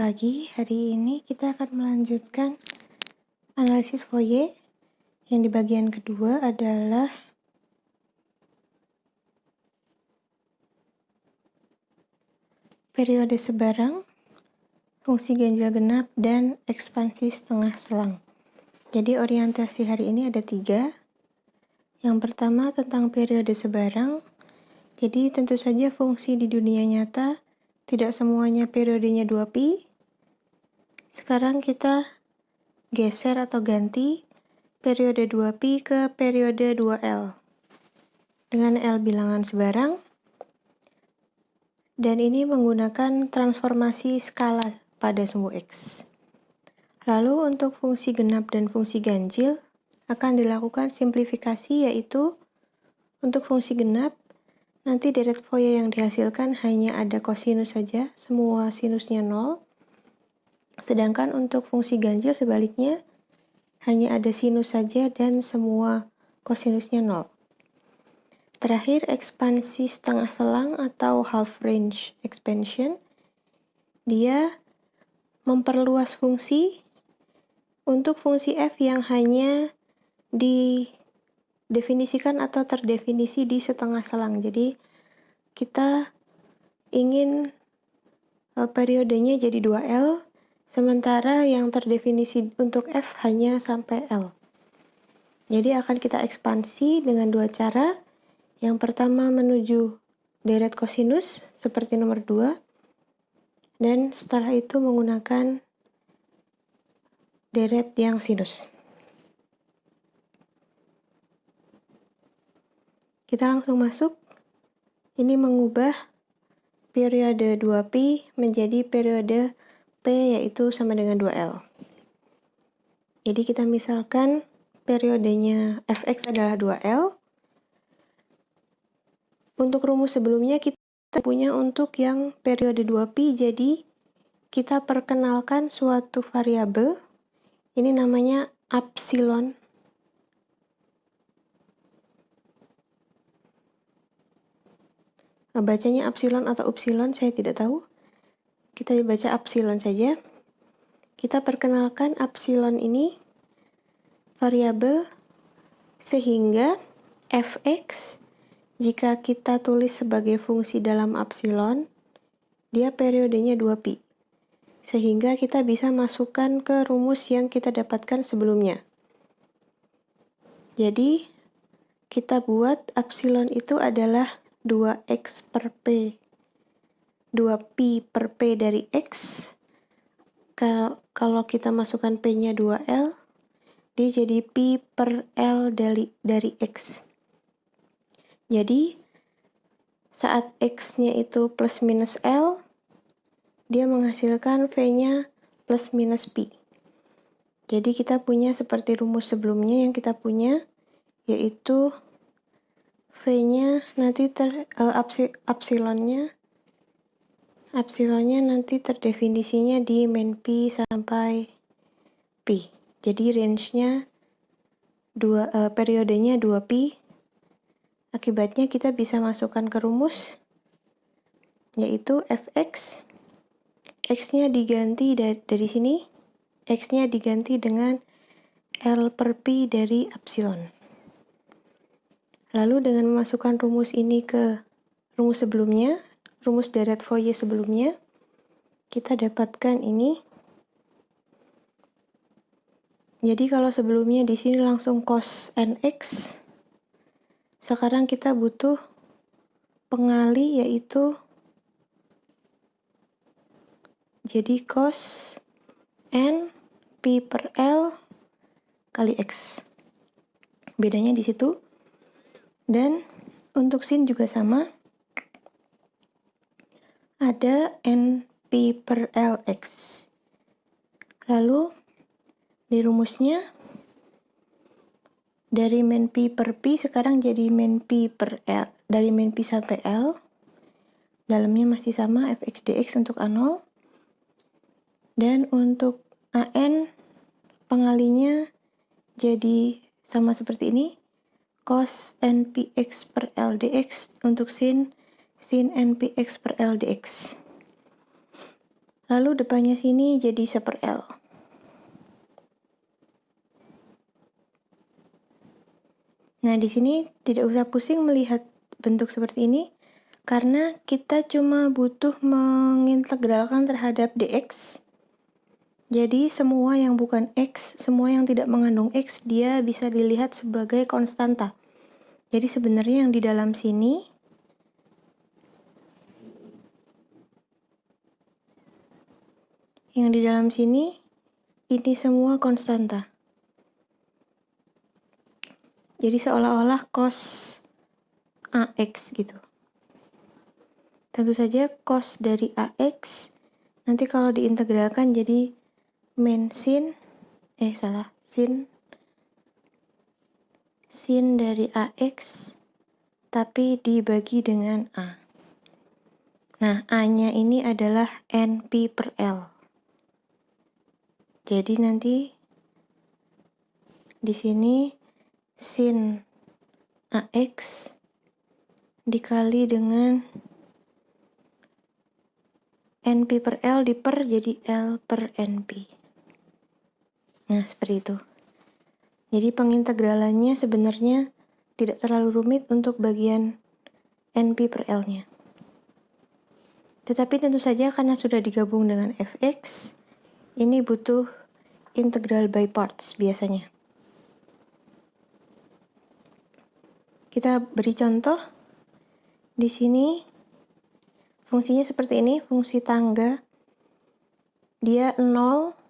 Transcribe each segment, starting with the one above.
pagi. Hari ini kita akan melanjutkan analisis Fourier. Yang di bagian kedua adalah periode sebarang, fungsi ganjil genap, dan ekspansi setengah selang. Jadi orientasi hari ini ada 3. Yang pertama tentang periode sebarang. Jadi tentu saja fungsi di dunia nyata tidak semuanya periodenya 2pi. Sekarang kita geser atau ganti periode 2pi ke periode 2L dengan L bilangan sebarang, dan ini menggunakan transformasi skala pada sumbu X. Lalu untuk fungsi genap dan fungsi ganjil akan dilakukan simplifikasi, yaitu untuk fungsi genap nanti deret Fourier yang dihasilkan hanya ada kosinus saja, semua sinusnya 0. Sedangkan untuk fungsi ganjil sebaliknya, hanya ada sinus saja dan semua kosinusnya 0. Terakhir, ekspansi setengah selang atau half range expansion. Dia memperluas fungsi untuk fungsi f yang hanya didefinisikan atau terdefinisi di setengah selang. Jadi kita ingin periodenya jadi 2L, sementara yang terdefinisi untuk f hanya sampai L. Jadi akan kita ekspansi dengan 2 cara. Yang pertama menuju deret kosinus seperti nomor 2, dan setelah itu menggunakan deret yang sinus. Kita langsung masuk. Ini mengubah periode 2pi menjadi periode P, yaitu sama dengan 2L. Jadi kita misalkan periodenya fx adalah 2L. Untuk rumus sebelumnya kita punya untuk yang periode 2pi, jadi kita perkenalkan suatu variabel. Ini namanya epsilon. Bacanya epsilon atau upsilon, saya tidak tahu. Kita baca epsilon saja. Kita perkenalkan epsilon ini variabel, sehingga fx jika kita tulis sebagai fungsi dalam epsilon, dia periodenya 2pi. Sehingga kita bisa masukkan ke rumus yang kita dapatkan sebelumnya. Jadi, kita buat epsilon itu adalah 2x per p. 2pi per p dari x. Kalau kita masukkan p-nya 2L, dia jadi pi per L dari x. Jadi, saat x-nya itu plus minus L, dia menghasilkan v-nya plus minus pi. Jadi kita punya seperti rumus sebelumnya yang kita punya, yaitu v-nya nanti epsilonnya nanti terdefinisinya di min pi sampai pi. Jadi range-nya periodenya 2pi. Akibatnya kita bisa masukkan ke rumus, yaitu fx, x-nya diganti dari sini, x-nya diganti dengan L per pi dari epsilon. Lalu dengan memasukkan rumus ini ke rumus sebelumnya, rumus deret Fourier sebelumnya, kita dapatkan ini. Jadi kalau sebelumnya di sini langsung cos nx, sekarang kita butuh pengali, yaitu jadi cos n pi per L kali x. Bedanya di situ. Dan untuk sin juga sama. Ada n pi per Lx. Lalu di rumusnya dari min pi per pi sekarang jadi min pi per L. Dari min pi sampai L. Dalamnya masih sama fx dx untuk A0. Dan untuk AN pengalinya jadi sama seperti ini. Cos npx per L dx untuk sin npx per L dx. Lalu depannya sini jadi 1/L. Nah, di sini tidak usah pusing melihat bentuk seperti ini, karena kita cuma butuh mengintegralkan terhadap dx. Jadi semua yang bukan X, semua yang tidak mengandung X, dia bisa dilihat sebagai konstanta. Jadi sebenarnya yang di dalam sini, ini semua konstanta. Jadi seolah-olah cos AX gitu. Tentu saja cos dari AX, nanti kalau diintegralkan jadi sin dari AX, tapi dibagi dengan A. Nah, A-nya ini adalah NP/L. Jadi nanti di sini sin AX dikali dengan NP/L diper jadi L/NP. Nah, seperti itu. Jadi pengintegralannya sebenarnya tidak terlalu rumit untuk bagian NP/L-nya. Tetapi tentu saja karena sudah digabung dengan fx, ini butuh integral by parts biasanya. Kita beri contoh. Di sini fungsinya seperti ini, fungsi tangga. Dia 0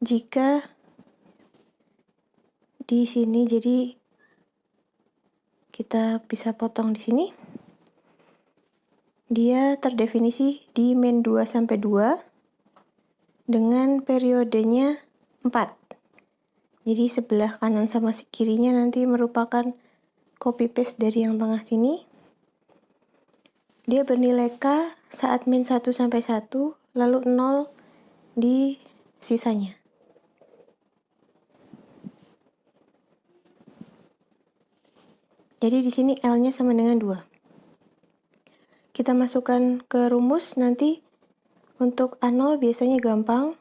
jika di sini, jadi kita bisa potong di sini. Dia terdefinisi di min 2 sampai 2 dengan periodenya 4. Jadi sebelah kanan sama kirinya nanti merupakan copy paste dari yang tengah sini. Dia bernilai K saat min 1 sampai 1, lalu 0 di sisanya. Jadi di sini L-nya sama dengan 2. Kita masukkan ke rumus nanti. Untuk A0 biasanya gampang.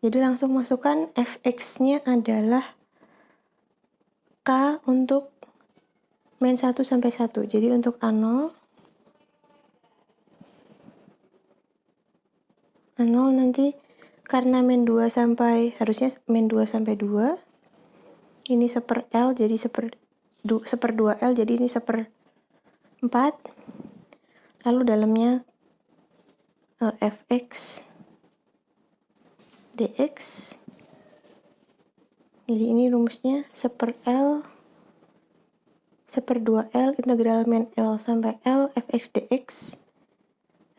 Jadi langsung masukkan fx-nya adalah K untuk min 1 sampai 1. Jadi untuk A0 nanti karena min 2 sampai, harusnya min 2 sampai 2. Ini 1/L jadi 1/2L, jadi ini 1/4. Lalu dalamnya fx dx. Jadi ini rumusnya 1/L 1/2L integral min L sampai L fx dx.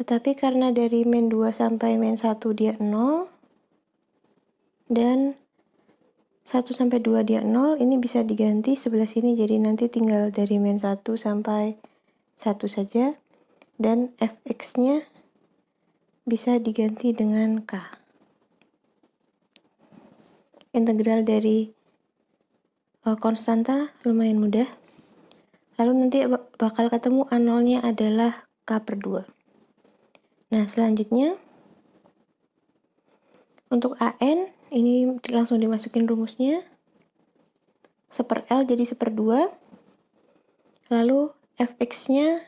Tetapi karena dari min 2 sampai min 1 dia 0, dan 1 sampai 2 dia 0, ini bisa diganti sebelah sini, jadi nanti tinggal dari min 1 sampai 1 saja, dan fx-nya bisa diganti dengan K. Integral dari konstanta lumayan mudah. Lalu nanti bakal ketemu A0-nya adalah K/2. Nah, selanjutnya untuk AN, ini langsung dimasukin rumusnya. 1/L jadi 1/2. Lalu fx-nya,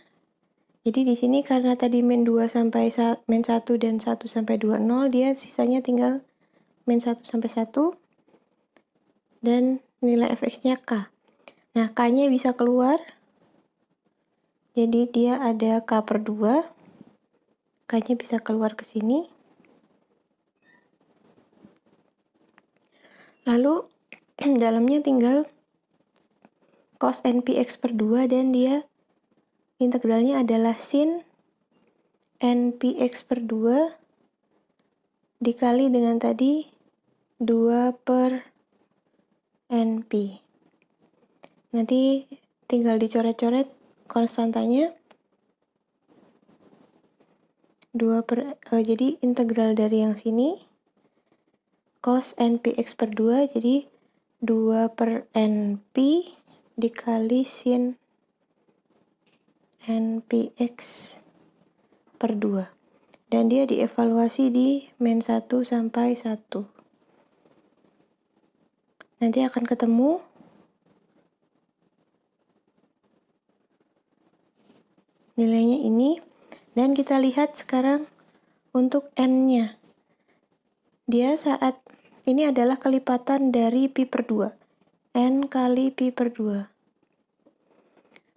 jadi di sini karena tadi min 2 sampai min 1 dan 1 sampai 2 0, dia sisanya tinggal min 1 sampai 1 dan nilai fx-nya K. Nah, K-nya bisa keluar. Jadi dia ada K/2. K-nya bisa keluar ke sini. Lalu dalamnya tinggal cos NPx/2 dan dia integralnya adalah sin NPx/2 dikali dengan tadi 2/NP. Nanti tinggal dicoret-coret konstantanya. Jadi integral dari yang sini cos NPx/2 jadi 2/NP dikali sin NPx/2. Dan dia dievaluasi di min 1 sampai 1. Nanti akan ketemu nilainya ini. Dan kita lihat sekarang untuk N-nya. Dia saat ini adalah kelipatan dari pi per 2. N kali pi per 2.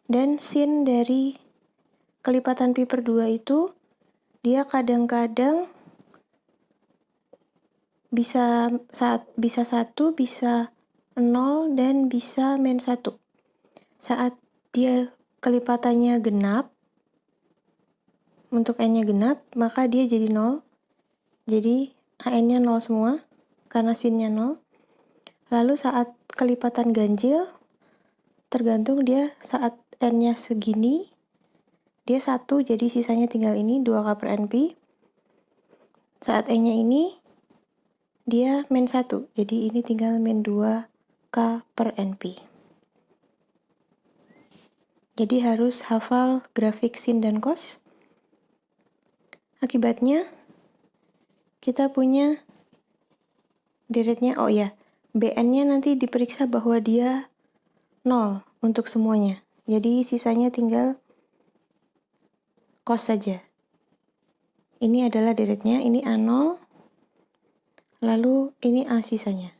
Dan sin dari kelipatan pi per 2 itu, dia kadang-kadang bisa 1, bisa 0, dan bisa min 1. Saat dia kelipatannya genap, untuk N-nya genap, maka dia jadi 0. Jadi AN-nya 0 semua, karena sin-nya 0. Lalu saat kelipatan ganjil, tergantung dia saat N-nya segini, dia 1, jadi sisanya tinggal ini, 2K per NP. Saat N-nya ini, dia min 1, jadi ini tinggal min 2K per NP. Jadi harus hafal grafik sin dan cos. Akibatnya, kita punya deretnya, BN-nya nanti diperiksa bahwa dia 0 untuk semuanya. Jadi sisanya tinggal cos saja. Ini adalah deretnya, ini A0, lalu ini A sisanya.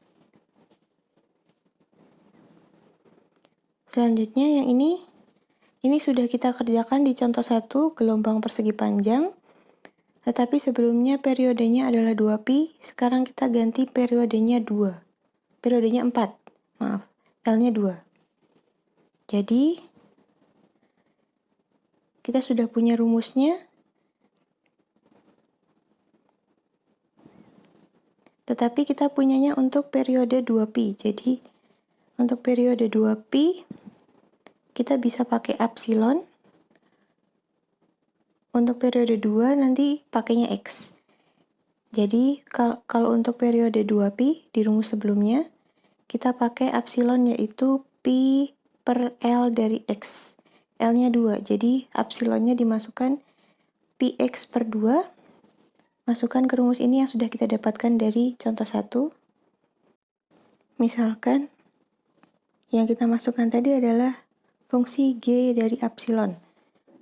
Selanjutnya yang ini sudah kita kerjakan di contoh 1, gelombang persegi panjang. Tetapi sebelumnya periodenya adalah 2pi, sekarang kita ganti periodenya 4, L-nya 2. Jadi, kita sudah punya rumusnya, tetapi kita punyanya untuk periode 2pi. Jadi, untuk periode 2pi, kita bisa pakai epsilon. Untuk periode 2 nanti pakainya X. Jadi, kalau untuk periode 2pi, di rumus sebelumnya, kita pakai epsilon yaitu pi per L dari X. L-nya 2, jadi epsilonnya dimasukkan pi X per 2. Masukkan ke rumus ini yang sudah kita dapatkan dari contoh 1. Misalkan, yang kita masukkan tadi adalah fungsi G dari epsilon.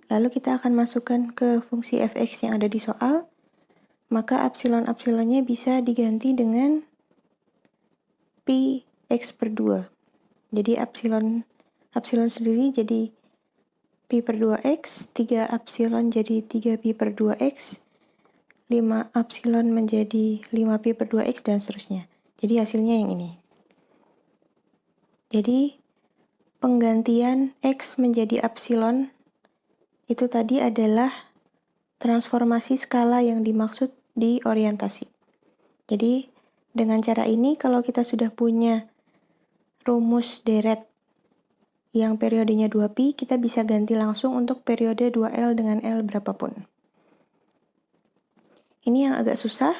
Lalu kita akan masukkan ke fungsi fx yang ada di soal, maka epsilon-epsilonnya bisa diganti dengan pi X per 2. Jadi epsilon sendiri jadi pi per 2x, 3 epsilon jadi 3pi per 2x, 5 epsilon menjadi 5pi per 2x, dan seterusnya. Jadi hasilnya yang ini. Jadi penggantian x menjadi epsilon itu tadi adalah transformasi skala yang dimaksud di orientasi. Jadi dengan cara ini kalau kita sudah punya rumus deret yang periodenya 2pi, kita bisa ganti langsung untuk periode 2L dengan L berapapun. Ini yang agak susah.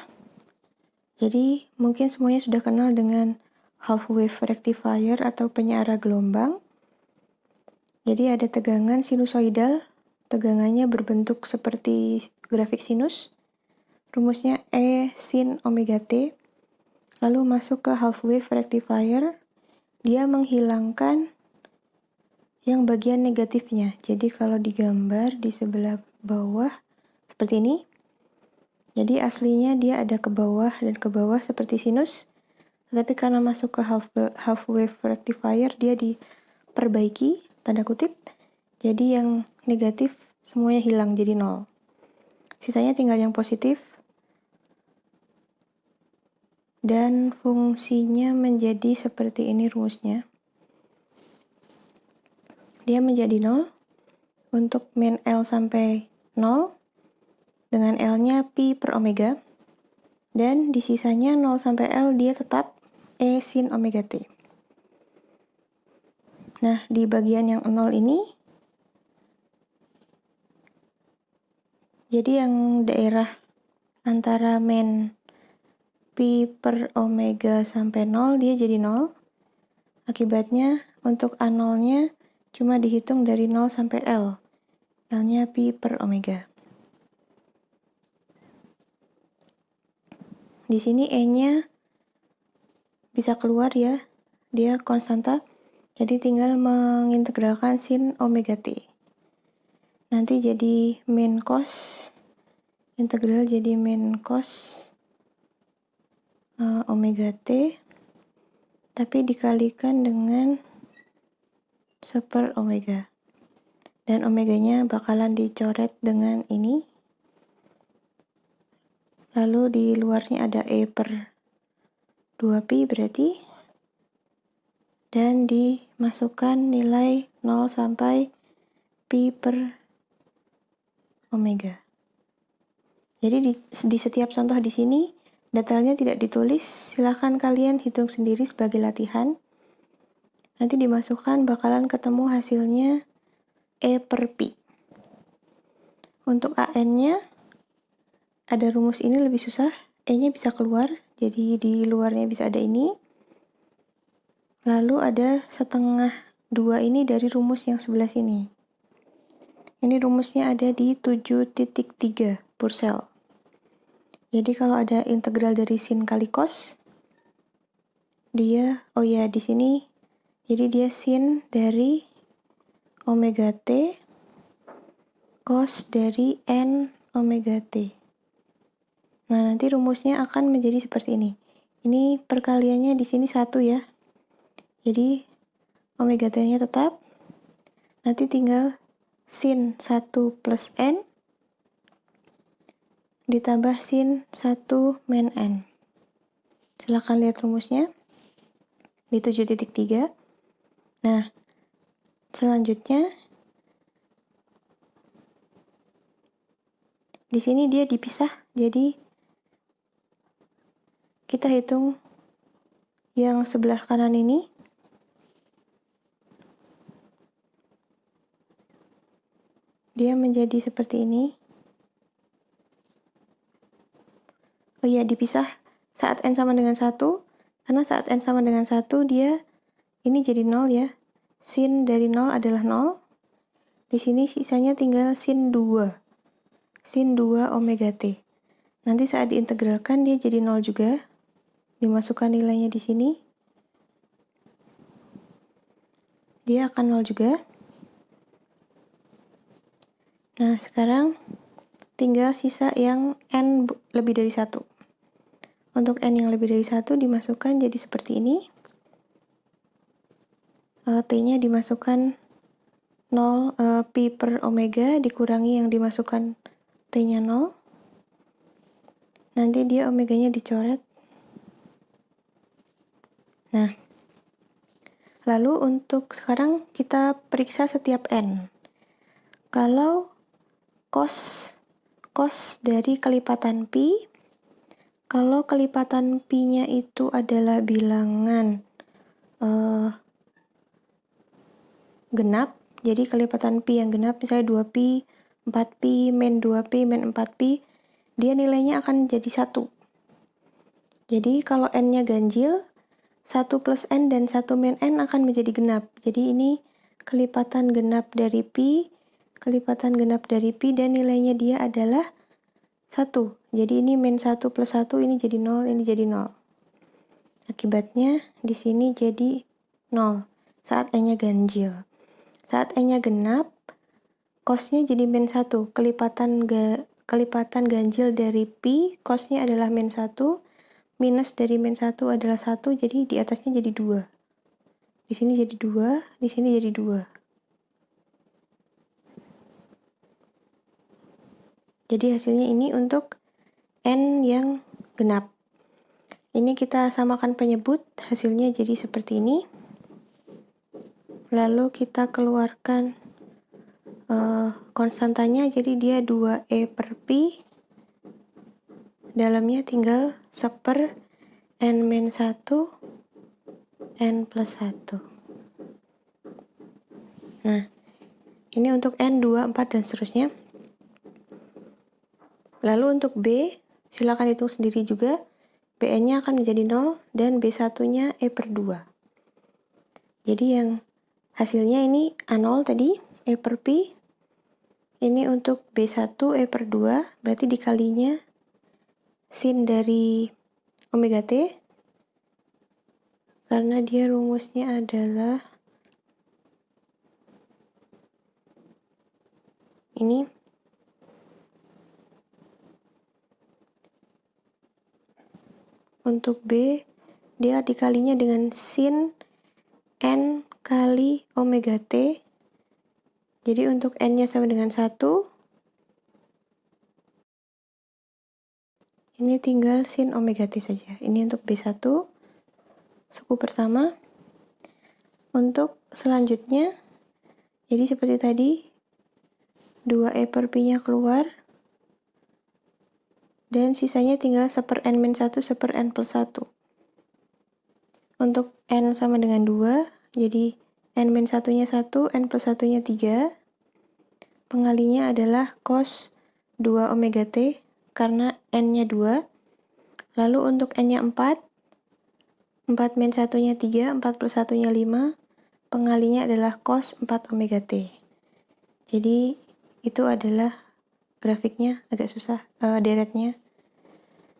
Jadi mungkin semuanya sudah kenal dengan half wave rectifier atau penyeara gelombang. Jadi ada tegangan sinusoidal, tegangannya berbentuk seperti grafik sinus. Rumusnya E sin omega T. Lalu masuk ke half wave rectifier, dia menghilangkan yang bagian negatifnya. Jadi kalau digambar di sebelah bawah seperti ini. Jadi aslinya dia ada ke bawah dan ke bawah seperti sinus. Tetapi karena masuk ke half wave rectifier, dia diperbaiki, tanda kutip. Jadi yang negatif semuanya hilang jadi 0. Sisanya tinggal yang positif. Dan fungsinya menjadi seperti ini rumusnya. Dia menjadi 0 untuk min L sampai 0 dengan L-nya pi per omega, dan di sisanya 0 sampai L dia tetap E sin omega T. Nah, di bagian yang 0 ini, jadi yang daerah antara min pi per omega sampai 0 dia jadi 0. Akibatnya untuk A0-nya cuma dihitung dari 0 sampai L. L-nya pi per omega. di sini E-nya bisa keluar ya, dia konstanta. Jadi tinggal mengintegralkan sin omega T. Nanti jadi min cos, integral jadi min cos omega T, tapi dikalikan dengan 1/, omega. Dan omeganya bakalan dicoret dengan ini. Lalu di luarnya ada E/2pi berarti. Dan dimasukkan nilai 0 sampai pi/omega. Jadi di setiap contoh di sini detailnya tidak ditulis, silahkan kalian hitung sendiri sebagai latihan. Nanti dimasukkan bakalan ketemu hasilnya E/pi. Untuk AN-nya ada rumus ini lebih susah, E-nya bisa keluar, jadi di luarnya bisa ada ini. Lalu ada setengah 2 ini dari rumus yang sebelah sini. Ini rumusnya ada di 7.3 Purcell. Jadi kalau ada integral dari sin kali cos, dia, di sini, jadi dia sin dari omega T, cos dari n omega T. Nah, nanti rumusnya akan menjadi seperti ini. Ini perkaliannya di sini 1 ya. Jadi, omega T-nya tetap. Nanti tinggal sin 1 plus n ditambah sin 1 min n. Silakan lihat rumusnya di 7.3. Nah, selanjutnya di sini dia dipisah. Jadi kita hitung yang sebelah kanan ini. Dia menjadi seperti ini. Dipisah saat n sama dengan 1. Karena saat n sama dengan 1, dia ini jadi 0 ya. Sin dari 0 adalah 0. Di sini sisanya tinggal sin 2. Sin 2 omega T. Nanti saat diintegralkan dia jadi 0 juga. Dimasukkan nilainya di sini. Dia akan 0 juga. Nah, sekarang tinggal sisa yang n lebih dari 1. Untuk n yang lebih dari 1 dimasukkan jadi seperti ini. T-nya dimasukkan 0, pi/omega dikurangi yang dimasukkan T-nya 0. Nanti dia omeganya dicoret. Nah, lalu untuk sekarang kita periksa setiap n. Kalau cos dari kelipatan pi, kalau kelipatan pi-nya itu adalah bilangan genap, jadi kelipatan pi yang genap misalnya 2pi, 4pi, min 2pi, min 4pi, dia nilainya akan jadi 1. Jadi kalau n-nya ganjil, 1 plus n dan 1 min n akan menjadi genap. Jadi ini kelipatan genap dari pi, dan nilainya dia adalah 1. Jadi ini min 1 plus 1, ini jadi 0, ini jadi 0. Akibatnya di sini jadi 0 saat n-nya ganjil. Saat n-nya genap, cos-nya jadi min 1. Kelipatan ganjil dari pi, cos-nya adalah min 1, minus dari min 1 adalah 1, jadi di atasnya jadi 2. Di sini jadi 2, di sini jadi 2. Jadi hasilnya ini untuk n yang genap. Ini kita samakan penyebut, hasilnya jadi seperti ini. Lalu kita keluarkan konstantanya, jadi dia 2e/pi. Dalamnya tinggal 1/n-1, n plus 1. Nah, ini untuk n, 2, 4, dan seterusnya. Lalu untuk B, silakan hitung sendiri juga. Bn-nya akan menjadi 0 dan B1-nya E/2. Jadi yang hasilnya ini A0 tadi, E/pi. Ini untuk B1 E/2, berarti dikalinya sin dari omega T, karena dia rumusnya adalah ini. Untuk B, dia dikalinya dengan sin N kali omega T. Jadi untuk N-nya sama dengan 1. Ini tinggal sin omega T saja. Ini untuk B1, suku pertama. Untuk selanjutnya, jadi seperti tadi, 2E per Pi-nya keluar. Dan sisanya tinggal 1/N-1 1/N+1. Untuk N sama dengan 2, jadi N-1-nya 1, N+1-nya 3. Pengalinya adalah cos 2 omega T, karena N-nya 2. Lalu untuk N-nya 4, 4-1-nya 3, 4+1-nya 5. Pengalinya adalah cos 4 omega T. Jadi itu adalah grafiknya, agak susah, deretnya.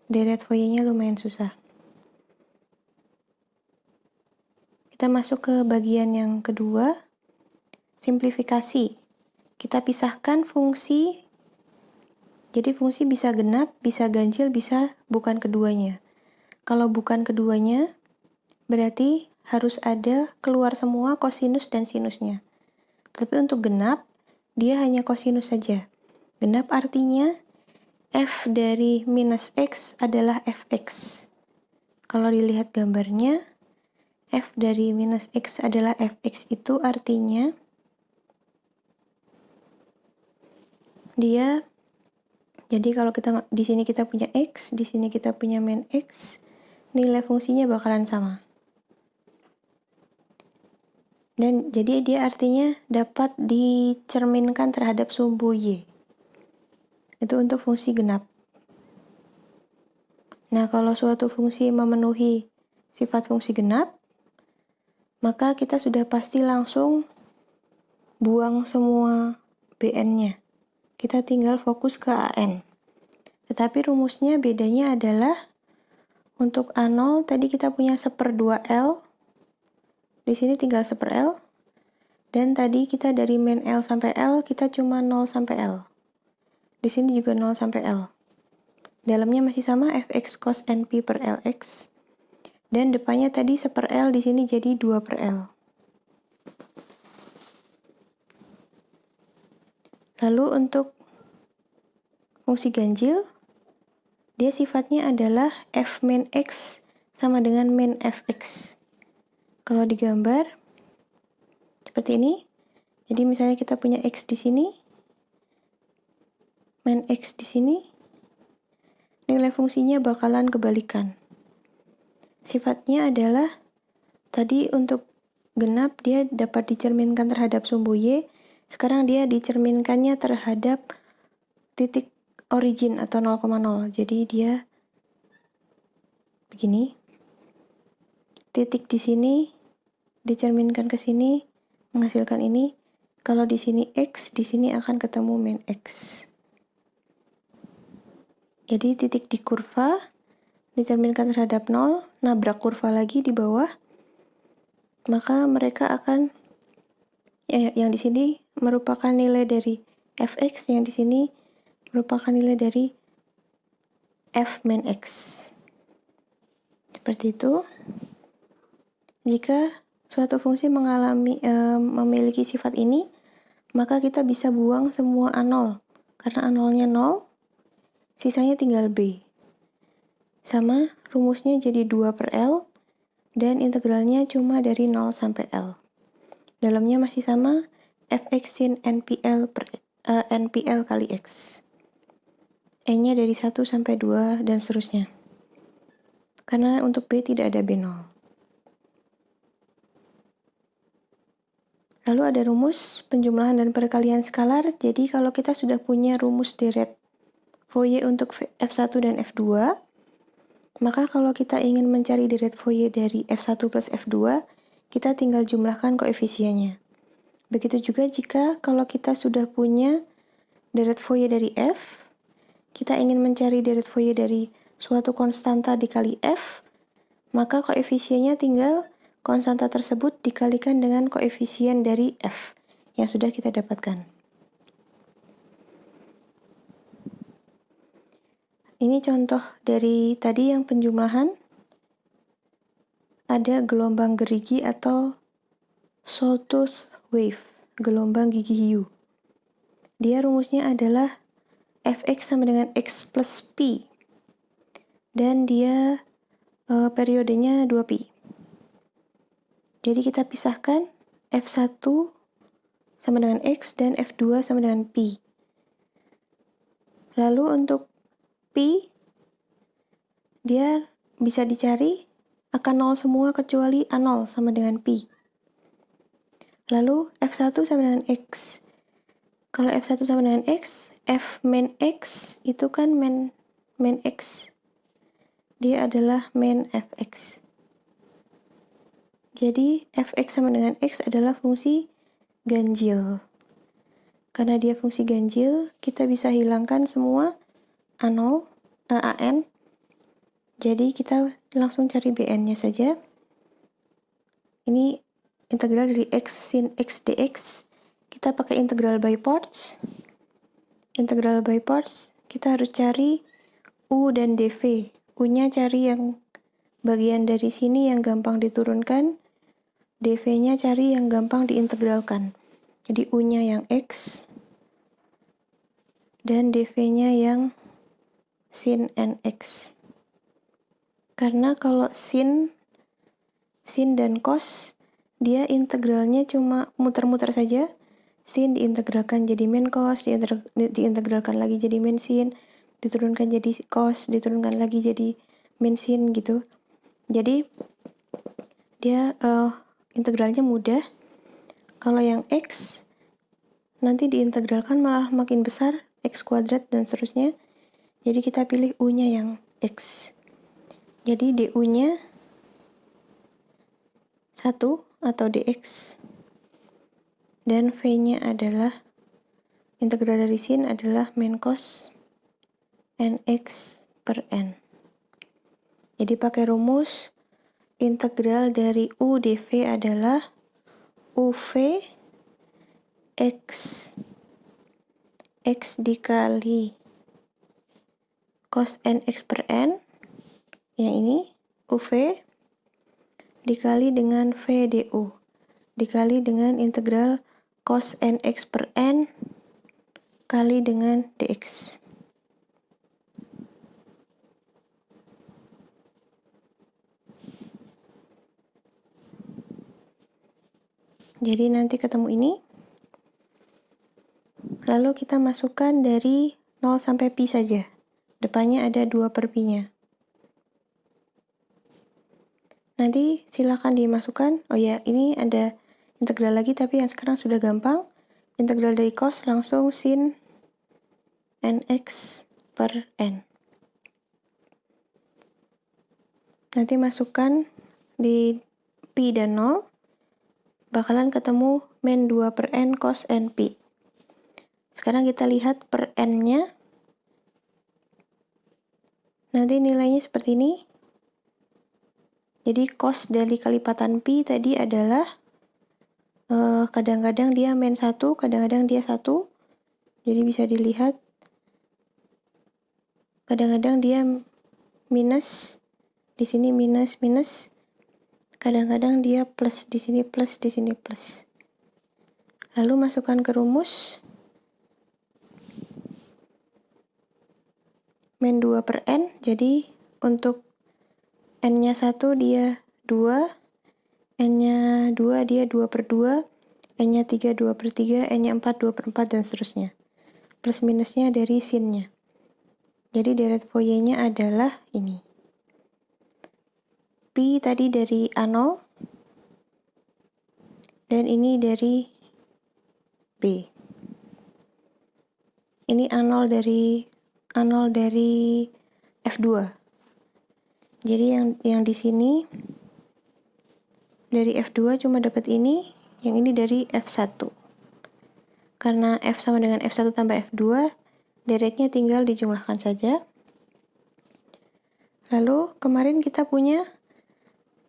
Deret Fourier-nya lumayan susah. Kita masuk ke bagian yang kedua, simplifikasi. Kita pisahkan fungsi. Jadi fungsi bisa genap, bisa ganjil, bisa bukan keduanya. Kalau bukan keduanya, berarti harus ada keluar semua kosinus dan sinusnya. Tapi untuk genap, dia hanya kosinus saja. Genap artinya f dari minus x adalah fx. Kalau dilihat gambarnya, f dari minus x adalah fx itu artinya dia, jadi kalau kita di sini kita punya x, di sini kita punya min x, nilai fungsinya bakalan sama. Dan jadi dia artinya dapat dicerminkan terhadap sumbu y. Itu untuk fungsi genap. Nah, kalau suatu fungsi memenuhi sifat fungsi genap, maka kita sudah pasti langsung buang semua bn-nya. Kita tinggal fokus ke an. Tetapi rumusnya bedanya adalah untuk A0 tadi kita punya 1/2L. Di sini tinggal 1/L. Dan tadi kita dari min L sampai L kita cuma 0 sampai L. Di sini juga 0 sampai L. Dalamnya masih sama fx cos np per lx. Dan depannya tadi 1/L, di sini jadi 2/L. Lalu untuk fungsi ganjil, dia sifatnya adalah f min x sama dengan min fx. Kalau digambar seperti ini, jadi misalnya kita punya x di sini, min x di sini, nilai fungsinya bakalan kebalikan. Sifatnya adalah tadi untuk genap dia dapat dicerminkan terhadap sumbu y, sekarang dia dicerminkannya terhadap titik origin atau 0,0. Jadi dia begini. Titik di sini dicerminkan ke sini menghasilkan ini. Kalau di sini x, di sini akan ketemu min x. Jadi titik di kurva dicerminkan terhadap 0, nabrak kurva lagi di bawah, maka mereka akan yang di sini merupakan nilai dari fx, yang di sini merupakan nilai dari f min x. Seperti itu. Jika suatu fungsi memiliki sifat ini, maka kita bisa buang semua A0. Karena A0-nya 0, sisanya tinggal B. Sama, rumusnya jadi 2/L, dan integralnya cuma dari 0 sampai L. Dalamnya masih sama, fx sin NPL kali x. E-nya dari 1 sampai 2, dan seterusnya. Karena untuk B tidak ada B0. Lalu ada rumus penjumlahan dan perkalian skalar. Jadi kalau kita sudah punya rumus deret Fourier untuk F1 dan F2, maka kalau kita ingin mencari deret Fourier dari F1 plus F2, kita tinggal jumlahkan koefisiennya. Begitu juga jika kalau kita sudah punya deret Fourier dari F, kita ingin mencari deret Fourier dari suatu konstanta dikali F, maka koefisiennya tinggal konstanta tersebut dikalikan dengan koefisien dari F yang sudah kita dapatkan. Ini contoh dari tadi yang penjumlahan. Ada gelombang gerigi atau sawtooth wave, gelombang gigi hiu. Dia rumusnya adalah Fx sama dengan X plus P. Dan dia periodenya 2Pi. Jadi kita pisahkan F1 sama dengan X dan F2 sama dengan Pi. Lalu untuk Pi, dia bisa dicari akan 0 semua kecuali A0 sama dengan Pi. Lalu F1 sama dengan X. Kalau F1 sama dengan X, F min X itu kan min X. Dia adalah min Fx. Jadi Fx sama dengan X adalah fungsi ganjil. Karena dia fungsi ganjil, kita bisa hilangkan semua A0, An. Jadi kita langsung cari Bn-nya saja. Ini integral dari X sin X dx. Kita pakai integral by parts. Integral by parts, kita harus cari U dan dv. U-nya cari yang bagian dari sini yang gampang diturunkan. dv-nya cari yang gampang diintegralkan. Jadi U-nya yang X dan dv-nya yang sin nx. Karena kalau sin dan cos, dia integralnya cuma muter-muter saja. Sin diintegralkan jadi min cos, diintegralkan lagi jadi min sin, diturunkan jadi cos, diturunkan lagi jadi min sin gitu. Jadi dia integralnya mudah. Kalau yang X nanti diintegralkan malah makin besar, X kuadrat dan seterusnya. Jadi kita pilih U-nya yang X. Jadi du-nya 1 atau dx. Dan v-nya adalah, integral dari sin adalah min cos nx per n. Jadi pakai rumus, integral dari u dv adalah uv x dikali cos nx per n, yang ini uv dikali dengan v du, dikali dengan integral cos nx per n kali dengan dx. Jadi nanti ketemu ini. Lalu kita masukkan dari 0 sampai pi saja. Depannya ada 2 per pi-nya. Nanti silakan dimasukkan. Oh ya, ini ada integral lagi tapi yang sekarang sudah gampang. Integral dari cos langsung sin nx per n. Nanti masukkan di pi dan 0. Bakalan ketemu min 2 per n cos n pi. Sekarang kita lihat per n-nya. Nanti nilainya seperti ini. Jadi cos dari kelipatan pi tadi adalah kadang-kadang dia min 1, kadang-kadang dia 1. Jadi bisa dilihat kadang-kadang dia minus, di sini minus. Kadang-kadang dia plus, di sini plus, di sini plus. Lalu masukkan ke rumus. Min 2 per n, jadi untuk n-nya 1 dia 2, n-nya 2 dia 2 per 2, n-nya 3 2 per 3, n-nya 4 2 per 4, dan seterusnya. Plus minusnya dari sin-nya. Jadi deret Fourier-nya adalah ini. Pi tadi dari A0, dan ini dari B. Ini A0 dari F2. Jadi yang di sini dari F2 cuma dapat ini, yang ini dari F1. Karena F sama dengan F1 tambah F2, deretnya tinggal dijumlahkan saja. Lalu kemarin kita punya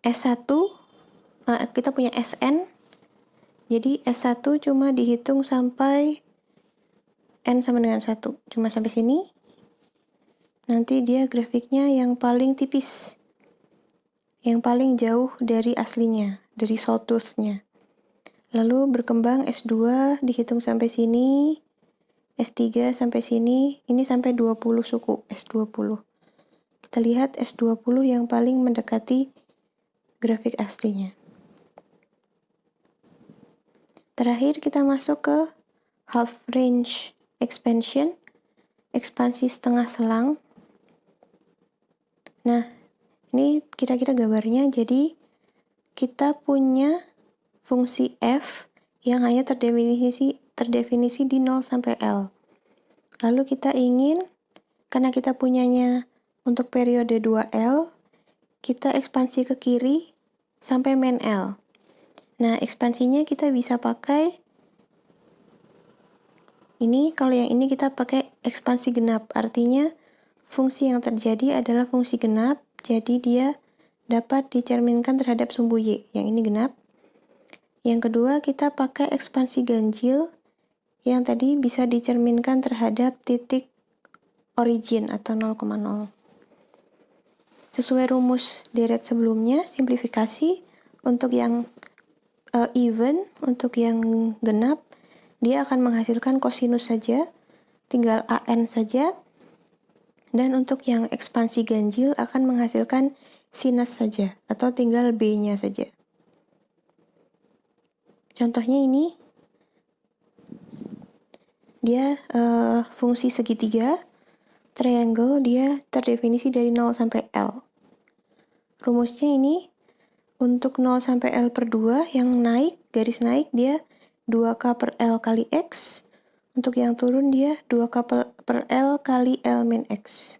S1, kita punya Sn, jadi S1 cuma dihitung sampai N sama dengan 1, cuma sampai sini. Nanti dia grafiknya yang paling tipis, yang paling jauh dari aslinya, dari sawtooth-nya. Lalu berkembang S2 dihitung sampai sini, S3 sampai sini, ini sampai 20 suku, S20. Kita lihat S20 yang paling mendekati grafik aslinya. Terakhir kita masuk ke half range expansion, ekspansi setengah selang. Nah, ini kira-kira gambarnya. Jadi kita punya fungsi f yang hanya terdefinisi di 0 sampai L. Lalu kita ingin, karena kita punyanya untuk periode 2L, kita ekspansi ke kiri sampai min L. Nah, ekspansinya kita bisa pakai ini. Kalau yang ini kita pakai ekspansi genap, artinya fungsi yang terjadi adalah fungsi genap, jadi dia dapat dicerminkan terhadap sumbu Y. Yang ini genap. Yang kedua, kita pakai ekspansi ganjil, yang tadi bisa dicerminkan terhadap titik origin atau 0,0. Sesuai rumus deret sebelumnya, simplifikasi untuk yang even, untuk yang genap, dia akan menghasilkan kosinus saja, tinggal AN saja. Dan untuk yang ekspansi ganjil akan menghasilkan sinus saja, atau tinggal B-nya saja. Contohnya ini, dia fungsi segitiga, triangle, dia terdefinisi dari 0 sampai L. Rumusnya ini, untuk 0 sampai L per 2, yang naik, garis naik, dia 2K per L kali X. Untuk yang turun, dia 2K per L kali L min X.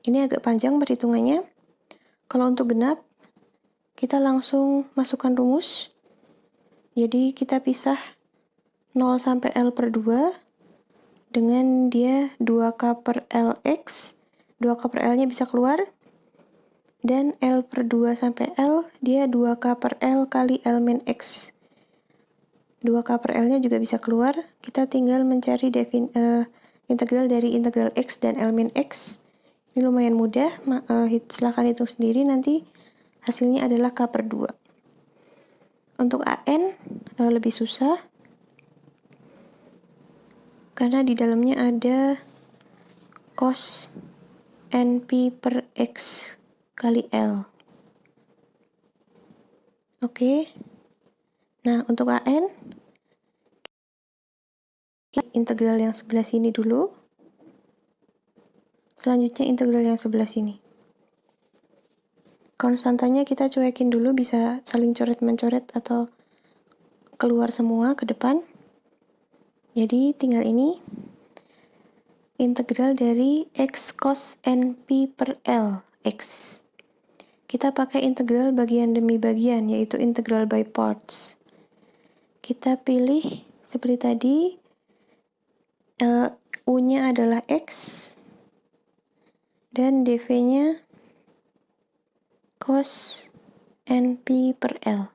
Ini agak panjang perhitungannya. Kalau untuk genap, kita langsung masukkan rumus. Jadi kita pisah 0 sampai L per 2 dengan dia 2K per LX. 2K per L-nya bisa keluar. Dan L per 2 sampai L, dia 2K per L kali L min X. 2K per L-nya juga bisa keluar. Kita tinggal mencari integral dari integral X dan L min X. Ini lumayan mudah, silahkan hitung sendiri, nanti hasilnya adalah K per 2. Untuk AN lebih susah, karena di dalamnya ada cos NP per X kali L. Oke. Nah, untuk AN, integral yang sebelah sini dulu. Selanjutnya integral yang sebelah sini. Konstantanya kita cuekin dulu, bisa saling coret-mencoret atau keluar semua ke depan. Jadi tinggal ini integral dari X cos NP per L X. Kita pakai integral bagian demi bagian, yaitu integral by parts. Kita pilih seperti tadi, U-nya adalah X, dan dv-nya cos NP per L.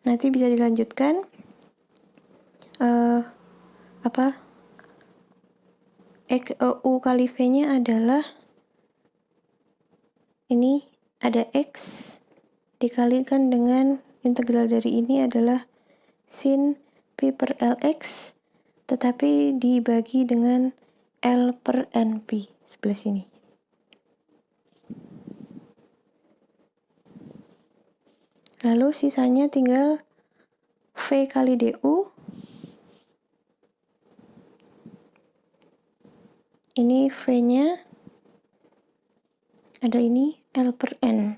Nanti bisa dilanjutkan U kali V-nya adalah ini, ada X dikalikan dengan integral dari ini adalah sin P per LX, tetapi dibagi dengan L per NP sebelah sini. Lalu sisanya tinggal V kali DU. Ini V-nya ada ini L per N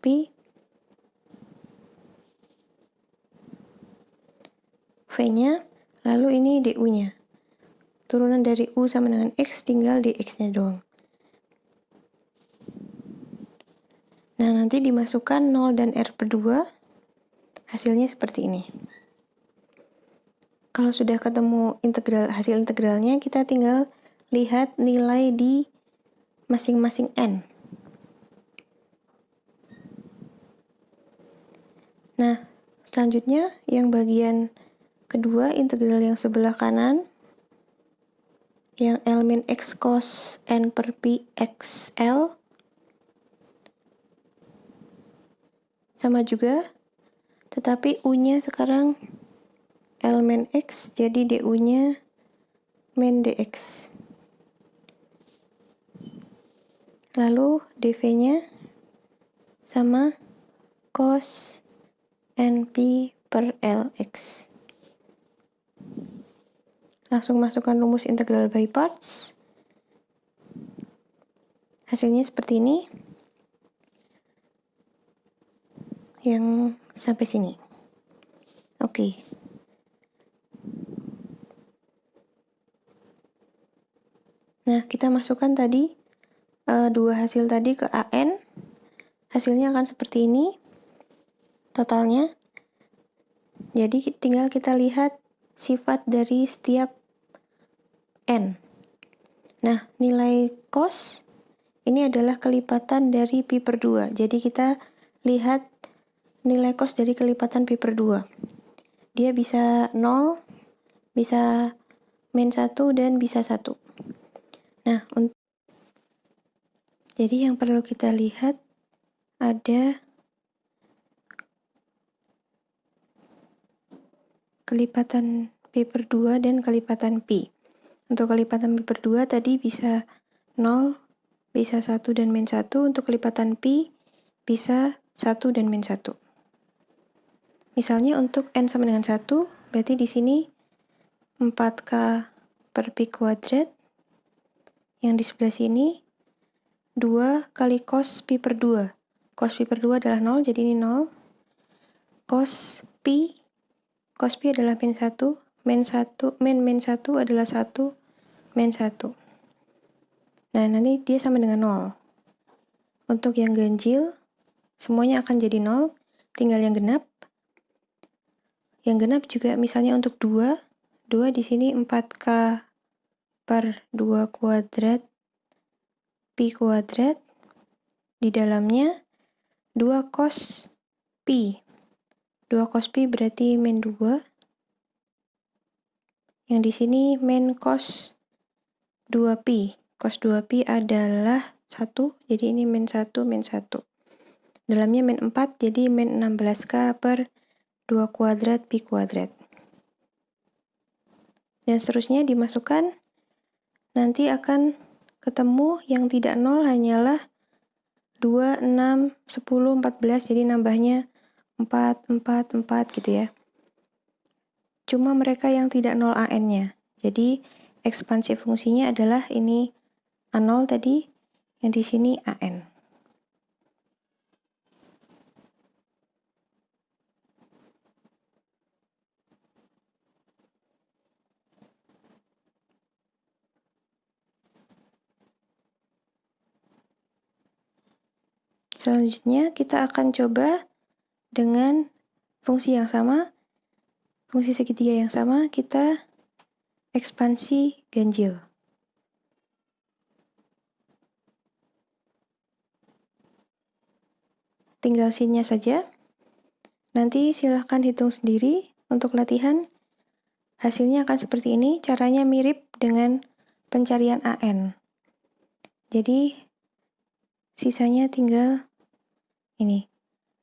P V-nya, lalu ini DU-nya. Turunan dari U sama dengan X, tinggal dx-nya doang. Nah, nanti dimasukkan 0 dan R per 2, hasilnya seperti ini. Kalau sudah ketemu hasil integralnya, kita tinggal lihat nilai di masing-masing n. Nah, selanjutnya yang bagian kedua, integral yang sebelah kanan, yang L min X cos N per Pi XL, sama juga, tetapi U-nya sekarang L min X, jadi DU-nya min DX. Lalu dV-nya sama cos NP per LX. Langsung masukkan rumus integral by parts. Hasilnya seperti ini. Yang sampai sini. Oke. Nah, kita masukkan tadi dua hasil tadi ke AN. Hasilnya akan seperti ini. Totalnya. Jadi tinggal kita lihat sifat dari setiap N. Nah, nilai cos ini adalah kelipatan dari pi per 2. Jadi kita lihat nilai cos dari kelipatan pi per 2. Dia bisa 0, bisa min 1, dan bisa 1. Nah, jadi yang perlu kita lihat ada kelipatan pi per 2 dan kelipatan pi. Untuk kelipatan pi per 2 tadi bisa 0, bisa 1 dan min 1. Untuk kelipatan pi bisa 1 dan min 1. Misalnya untuk n sama dengan 1, berarti di sini 4K per pi kuadrat. Yang di sebelah sini 2 kali cos pi per 2. Cos pi per 2 adalah 0, jadi ini 0. Cos pi adalah min 1, min 1 adalah 1, min 1. Nah, nanti dia sama dengan 0. Untuk yang ganjil, semuanya akan jadi 0, tinggal yang genap. Yang genap juga misalnya untuk 2 di sini 4K per 2 kuadrat pi kuadrat, di dalamnya 2 cos pi. 2 cos pi berarti min 2. Yang di sini min cos 2pi. Cos 2pi adalah 1, jadi ini min 1, min 1. Dalamnya min 4, jadi min 16K per 2 kuadrat pi kuadrat. Dan seterusnya dimasukkan, nanti akan ketemu yang tidak 0 hanyalah 2, 6, 10, 14, jadi nambahnya 4, 4, 4 gitu ya. Cuma mereka yang tidak 0 AN-nya. Jadi ekspansi fungsinya adalah ini A0 tadi, yang di sini AN. Selanjutnya kita akan coba dengan fungsi yang sama, fungsi segitiga yang sama, kita ekspansi ganjil. Tinggal sinnya saja. Nanti silahkan hitung sendiri untuk latihan. Hasilnya akan seperti ini, caranya mirip dengan pencarian AN. Jadi sisanya tinggal ini.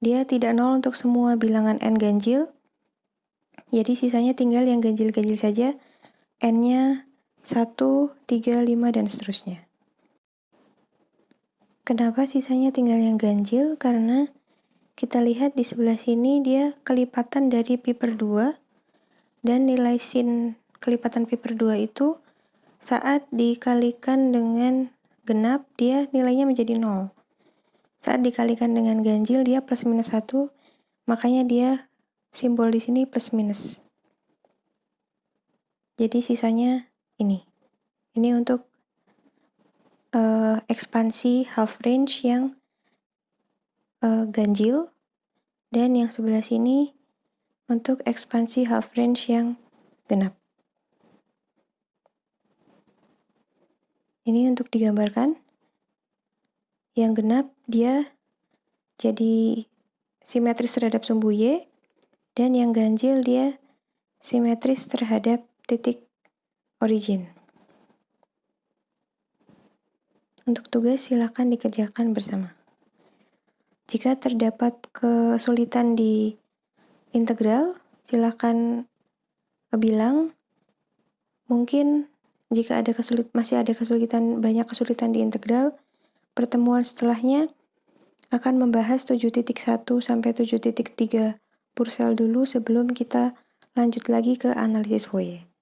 Dia tidak 0 untuk semua bilangan n ganjil. Jadi sisanya tinggal yang ganjil-ganjil saja. N-nya 1, 3, 5, dan seterusnya. Kenapa sisanya tinggal yang ganjil? Karena kita lihat di sebelah sini dia kelipatan dari pi per 2. Dan nilai sin kelipatan pi per 2 itu saat dikalikan dengan genap, dia nilainya menjadi 0. Saat dikalikan dengan ganjil, dia plus minus 1, makanya dia simbol di sini plus minus. Jadi sisanya ini. Ini untuk ekspansi half range yang ganjil, dan yang sebelah sini untuk ekspansi half range yang genap. Ini untuk digambarkan. Yang genap dia jadi simetris terhadap sumbu Y, dan yang ganjil dia simetris terhadap titik origin. Untuk tugas silakan dikerjakan bersama. Jika terdapat kesulitan di integral, silakan bilang. Mungkin jika masih ada banyak kesulitan di integral, pertemuan setelahnya akan membahas 7.1 sampai 7.3 Purcell dulu sebelum kita lanjut lagi ke analisis Fourier.